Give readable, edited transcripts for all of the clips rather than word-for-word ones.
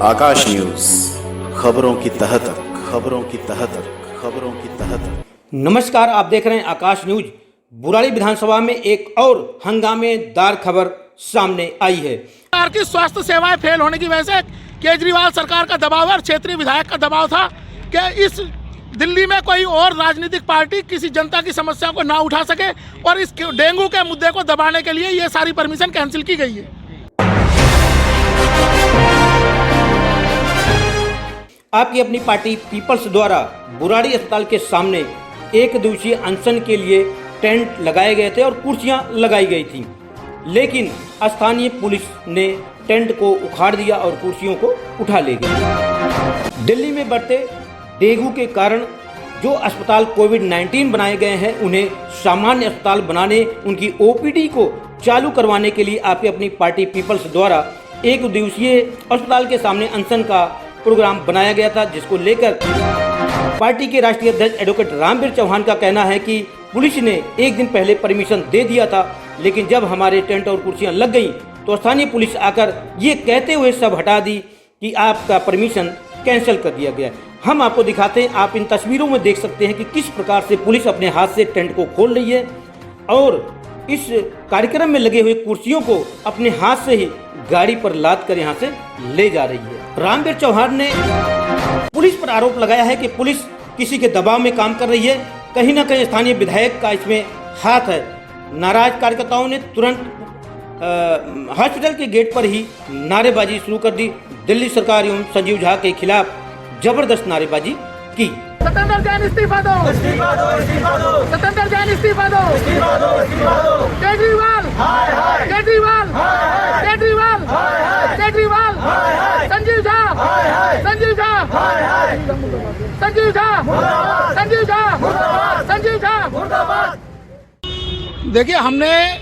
आकाश news, खबरों की तह तक, खबरों की तह तक, खबरों की तह तक। नमस्कार, आप देख रहे हैं आकाश न्यूज। बुराड़ी विधानसभा में एक और हंगामेदार खबर सामने आई है। सरकार की स्वास्थ्य सेवाएं फेल होने की वजह से केजरीवाल सरकार का दबाव और क्षेत्रीय विधायक का दबाव था कि इस दिल्ली में कोई और राजनीतिक पार्टी किसी जनता की समस्या को ना उठा सके और इस डेंगू के मुद्दे को दबाने के लिए ये सारी परमिशन कैंसिल की गई है। आपकी अपनी पार्टी पीपल्स द्वारा बुराड़ी अस्पताल के सामने एक दिवसीय अनशन के लिए टेंट लगाए गए थे और कुर्सियां लगाई गई थी, लेकिन स्थानीय पुलिस ने टेंट को उखाड़ दिया और कुर्सियों को उठा ले गई। दिल्ली में बढ़ते डेंगू के कारण जो अस्पताल कोविड-19 बनाए गए हैं, उन्हें सामान्य अस्पताल बनाने, उनकी ओपीडी को चालू करवाने के लिए आपकी अपनी पार्टी पीपल्स द्वारा एक दिवसीय अस्पताल के सामने अनशन का प्रोग्राम बनाया गया था, जिसको लेकर पार्टी के राष्ट्रीय अध्यक्ष एडवोकेट रामवीर चौहान का कहना है कि पुलिस ने एक दिन पहले परमिशन दे दिया था, लेकिन जब हमारे टेंट और कुर्सियां लग गई तो स्थानीय पुलिस आकर ये कहते हुए सब हटा दी कि आपका परमिशन कैंसिल कर दिया गया। हम आपको दिखाते हैं, आप इन तस्वीरों में देख सकते हैं कि किस प्रकार से पुलिस अपने हाथ से टेंट को खोल रही है और इस कार्यक्रम में लगे हुए कुर्सियों को अपने हाथ से ही गाड़ी पर लाद कर यहाँ से ले जा रही है। रामवीर चौहान ने पुलिस पर आरोप लगाया है कि पुलिस किसी के दबाव में काम कर रही है, कहीं ना कहीं स्थानीय विधायक का इसमें हाथ है। नाराज कार्यकर्ताओं ने तुरंत हॉस्पिटल के गेट पर ही नारेबाजी शुरू कर दी। दिल्ली सरकार एवं संजीव झा के खिलाफ जबरदस्त नारेबाजी की। सत्येंद्र जैन इस्तीफा दो, इस्तीफा दो, इस्तीफा दो। सत्येंद्र जैन इस्तीफा दो, इस्तीफा दो, इस्तीफा दो। केजरीवाल, हाय हाय। केजरीवाल, हाय हाय। केजरीवाल, हाय हाय। केजरीवाल, हाय हाय। संजीव झा, हाय हाय। संजीव झा, हाय हाय। संजीव झा, मुर्दाबाद। संजीव झा, मुर्दाबाद। संजीव झा, मुर्दाबाद। देखिए, हमने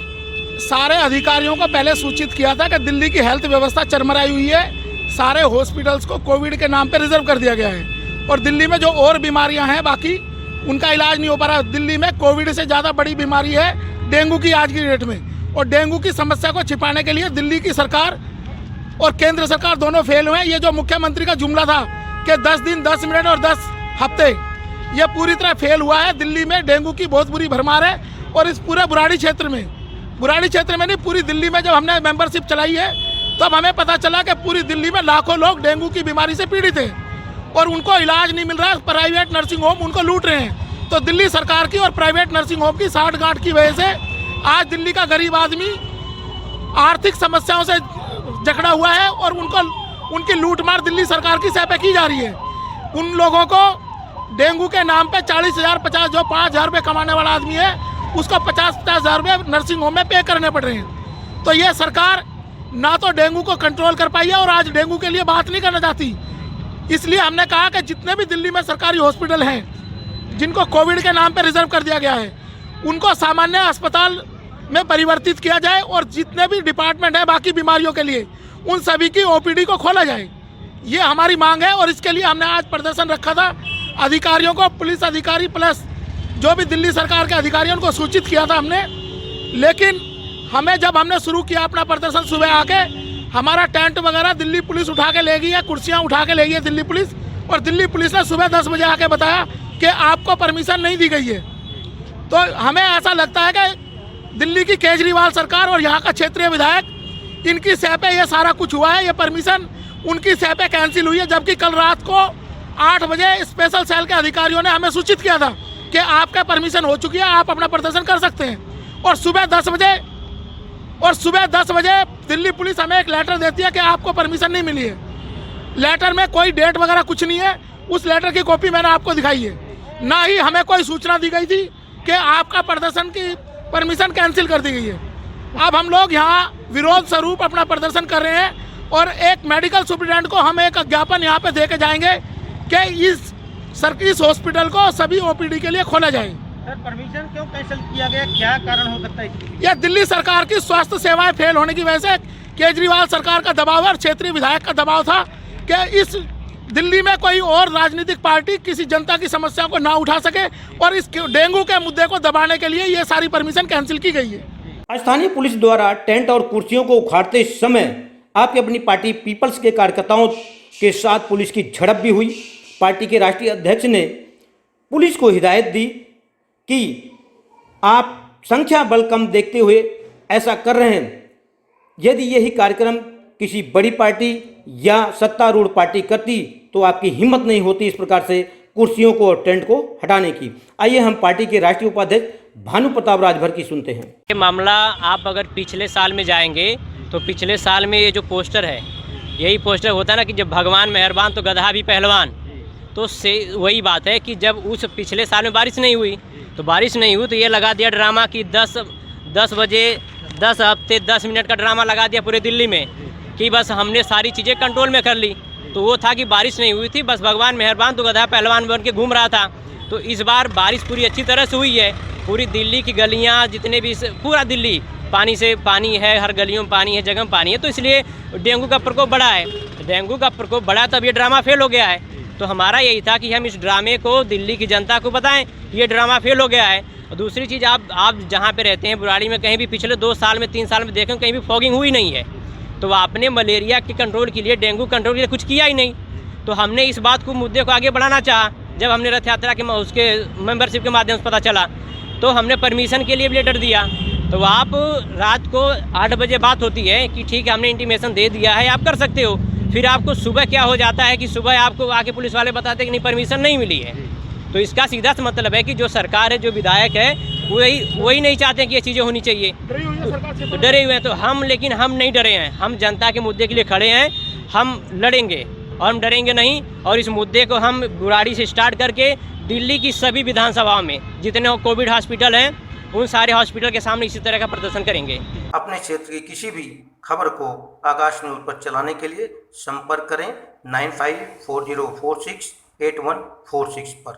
सारे अधिकारियों को पहले सूचित किया था कि दिल्ली की हेल्थ व्यवस्था चरमराई हुई है। सारे हॉस्पिटल्स को कोविड के नाम पे रिजर्व कर दिया गया है और दिल्ली में जो और बीमारियां हैं बाकी उनका इलाज नहीं हो पा रहा। दिल्ली में कोविड से ज़्यादा बड़ी बीमारी है डेंगू की आज की डेट में, और डेंगू की समस्या को छिपाने के लिए दिल्ली की सरकार और केंद्र सरकार दोनों फेल हुए। ये जो मुख्यमंत्री का जुमला था कि 10 दिन 10 मिनट और 10 हफ्ते, ये पूरी तरह फेल हुआ है। दिल्ली में डेंगू की बहुत बुरी भरमार है और इस पूरे बुराड़ी क्षेत्र में नहीं, पूरी दिल्ली में जब हमने मेंबरशिप चलाई है तब हमें पता चला कि पूरी दिल्ली में लाखों लोग डेंगू की बीमारी से पीड़ित हैं और उनको इलाज नहीं मिल रहा। प्राइवेट नर्सिंग होम उनको लूट रहे हैं। तो दिल्ली सरकार की और प्राइवेट नर्सिंग होम की साठगांठ की वजह से आज दिल्ली का गरीब आदमी आर्थिक समस्याओं से जकड़ा हुआ है और उनकी लूटमार दिल्ली सरकार की सह पे की जा रही है। उन लोगों को डेंगू के नाम पे 40,000 50, जो 5,000 रुपये कमाने वाला आदमी है उसको 50,000 रुपये नर्सिंग होम में पे करने पड़ रहे हैं। तो ये सरकार ना तो डेंगू को कंट्रोल कर पाई है और आज डेंगू के लिए बात नहीं करना चाहती। इसलिए हमने कहा कि जितने भी दिल्ली में सरकारी हॉस्पिटल हैं जिनको कोविड के नाम पर रिजर्व कर दिया गया है, उनको सामान्य अस्पताल में परिवर्तित किया जाए और जितने भी डिपार्टमेंट हैं बाकी बीमारियों के लिए, उन सभी की ओपीडी को खोला जाए। ये हमारी मांग है और इसके लिए हमने आज प्रदर्शन रखा था। अधिकारियों को, पुलिस अधिकारी प्लस जो भी दिल्ली सरकार के अधिकारी उनको सूचित किया था हमने। लेकिन जब हमने शुरू किया अपना प्रदर्शन, सुबह आके हमारा टेंट वगैरह दिल्ली पुलिस उठा के ले गई है, कुर्सियां उठा के ले गई है दिल्ली पुलिस, और दिल्ली पुलिस ने सुबह 10 बजे आके बताया कि आपको परमिशन नहीं दी गई है। तो हमें ऐसा लगता है कि दिल्ली की केजरीवाल सरकार और यहाँ का क्षेत्रीय विधायक, इनकी सह पे ये सारा कुछ हुआ है। ये परमिशन उनकी सह पे कैंसिल हुई है, जबकि कल रात को 8 बजे स्पेशल सेल के अधिकारियों ने हमें सूचित किया था कि आपका परमिशन हो चुकी है, आप अपना प्रदर्शन कर सकते हैं। और सुबह 10 बजे दिल्ली पुलिस हमें एक लेटर देती है कि आपको परमिशन नहीं मिली है। लेटर में कोई डेट वगैरह कुछ नहीं है। उस लेटर की कॉपी मैंने आपको दिखाई है। ना ही हमें कोई सूचना दी गई थी कि आपका प्रदर्शन की परमिशन कैंसिल कर दी गई है। अब हम लोग यहाँ विरोध स्वरूप अपना प्रदर्शन कर रहे हैं और एक मेडिकल सुप्रिटेंडेंट को हम एक ज्ञापन यहाँ पे दे के जाएंगे कि इस हॉस्पिटल को सभी ओपीडी के लिए खोला जाए। सर, परमिशन क्यों कैंसिल किया गया, क्या कारण हो सकता है? यह दिल्ली सरकार की स्वास्थ्य सेवाएं फेल होने की वजह से केजरीवाल सरकार का दबाव और क्षेत्रीय विधायक का दबाव था कि इस दिल्ली में कोई और राजनीतिक पार्टी किसी जनता की समस्या को ना उठा सके और इस डेंगू के मुद्दे को दबाने के लिए ये सारी परमिशन कैंसिल की गई है। स्थानीय पुलिस द्वारा टेंट और कुर्सियों को उखाड़ते समय आपकी अपनी पार्टी पीपल्स के कार्यकर्ताओं के साथ पुलिस की झड़प भी हुई। पार्टी के राष्ट्रीय अध्यक्ष ने पुलिस को हिदायत दी कि आप संख्या बल कम देखते हुए ऐसा कर रहे हैं। यदि यही कार्यक्रम किसी बड़ी पार्टी या सत्तारूढ़ पार्टी करती तो आपकी हिम्मत नहीं होती इस प्रकार से कुर्सियों को और टेंट को हटाने की। आइए हम पार्टी के राष्ट्रीय उपाध्यक्ष भानु प्रताप राजभर की सुनते हैं। ये मामला आप अगर पिछले साल में जाएंगे तो पिछले साल में ये जो पोस्टर है, यही पोस्टर होता है ना कि जब भगवान मेहरबान तो गधा भी पहलवान। तो से वही बात है कि जब उस पिछले साल में बारिश नहीं हुई तो ये लगा दिया ड्रामा कि 10 बजे 10 हफ्ते 10 मिनट का ड्रामा लगा दिया पूरे दिल्ली में कि बस हमने सारी चीज़ें कंट्रोल में कर ली। तो वो था कि बारिश नहीं हुई थी, बस भगवान मेहरबान तो गधा पहलवान बन के घूम रहा था। तो इस बार बारिश पूरी अच्छी तरह से हुई है। पूरी दिल्ली की गलियाँ जितने भी पूरा दिल्ली पानी से पानी है, हर गलियों में पानी है, जगह में पानी है। तो इसलिए डेंगू का प्रकोप बढ़ा है। डेंगू का प्रकोप बढ़ा तब ये ड्रामा फेल हो गया है। तो हमारा यही था कि हम इस ड्रामे को दिल्ली की जनता को बताएं कि ये ड्रामा फेल हो गया है। और दूसरी चीज़, आप जहाँ पे रहते हैं बुराड़ी में, कहीं भी पिछले 2 साल में 3 साल में देखें कहीं भी फॉगिंग हुई नहीं है। तो आपने मलेरिया के कंट्रोल के लिए, डेंगू कंट्रोल के लिए कुछ किया ही नहीं। तो हमने इस बात को, मुद्दे को आगे बढ़ाना चाहा। जब हमने रथ यात्रा के उसके मेंबरशिप के माध्यम से पता चला तो हमने परमिशन के लिए भी लेटर दिया। तो आप रात को 8 बजे बात होती है कि ठीक है हमने इंटीमेशन दे दिया है, आप कर सकते हो। फिर आपको सुबह क्या हो जाता है कि सुबह आपको आके पुलिस वाले बताते हैं कि नहीं परमिशन नहीं मिली है। तो इसका सीधा सा मतलब है कि जो सरकार है, जो विधायक है, वही नहीं चाहते हैं कि ये चीज़ें होनी चाहिए। तो डरे हुए हैं। तो लेकिन हम नहीं डरे हैं। हम जनता के मुद्दे के लिए खड़े हैं। हम लड़ेंगे और हम डरेंगे नहीं। और इस मुद्दे को हम बुराड़ी से स्टार्ट करके दिल्ली की सभी विधानसभाओं में जितने कोविड हॉस्पिटल हैं उन सारे हॉस्पिटल के सामने इसी तरह का प्रदर्शन करेंगे। अपने क्षेत्र की किसी भी खबर को आकाश न्यूज पर चलाने के लिए संपर्क करें 9540468146 पर।